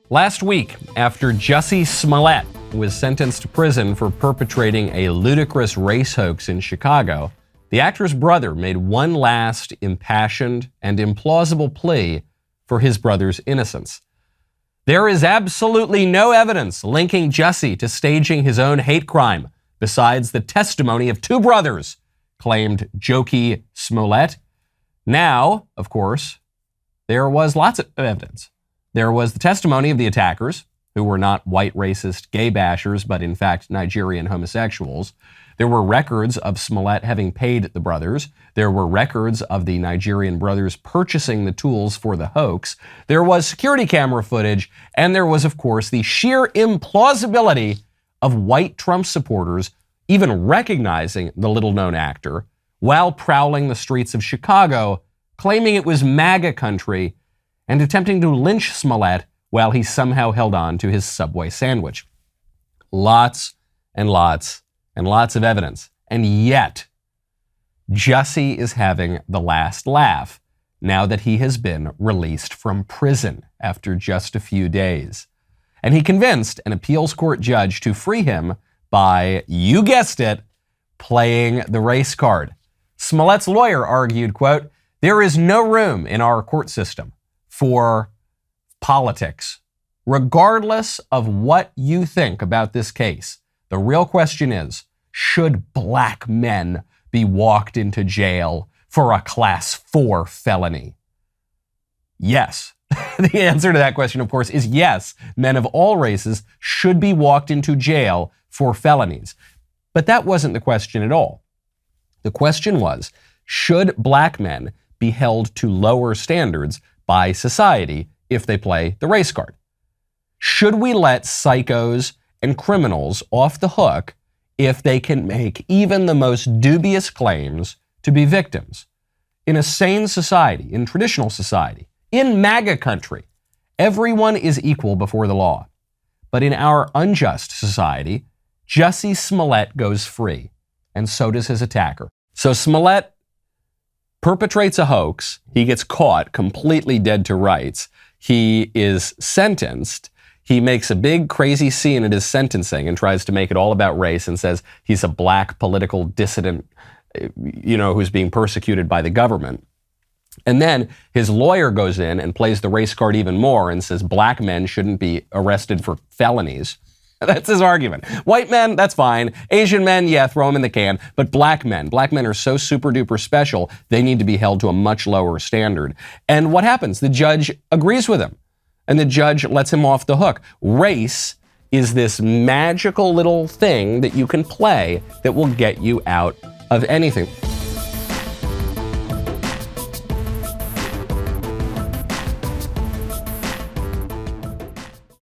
Last week, after Jussie Smollett was sentenced to prison for perpetrating a ludicrous race hoax in Chicago, the actor's brother made one last impassioned and implausible plea for his brother's innocence. There is absolutely no evidence linking Jussie to staging his own hate crime, besides the testimony of two brothers, claimed Jussie Smollett. Now, of course, there was lots of evidence. There was the testimony of the attackers, who were not white racist gay bashers, but in fact Nigerian homosexuals. There were records of Smollett having paid the brothers. There were records of the Nigerian brothers purchasing the tools for the hoax. There was security camera footage. And there was, of course, the sheer implausibility of white Trump supporters even recognizing the little-known actor while prowling the streets of Chicago, claiming it was MAGA country and attempting to lynch Smollett while he somehow held on to his Subway sandwich. Lots and lots and lots of evidence. And yet, Jussie is having the last laugh now that he has been released from prison after just a few days. And he convinced an appeals court judge to free him by, you guessed it, playing the race card. Smollett's lawyer argued, quote, "There is no room in our court system for politics. Regardless of what you think about this case, the real question is, should black men be walked into jail for a Class 4 felony?" Yes. The answer to that question, of course, is yes. Men of all races should be walked into jail for felonies. But that wasn't the question at all. The question was, should black men be held to lower standards by society if they play the race card? Should we let psychos and criminals off the hook if they can make even the most dubious claims to be victims? In a sane society, in traditional society, in MAGA country, everyone is equal before the law. But in our unjust society, Jussie Smollett goes free, and so does his attacker. So Smollett perpetrates a hoax. He gets caught completely dead to rights. He is sentenced. He makes a big crazy scene at his sentencing and tries to make it all about race and says he's a black political dissident, who's being persecuted by the government. And then his lawyer goes in and plays the race card even more and says black men shouldn't be arrested for felonies. That's his argument. White men, that's fine. Asian men, yeah, throw them in the can. But black men are so super duper special, they need to be held to a much lower standard. And what happens? The judge agrees with him. And the judge lets him off the hook. Race is this magical little thing that you can play that will get you out of anything.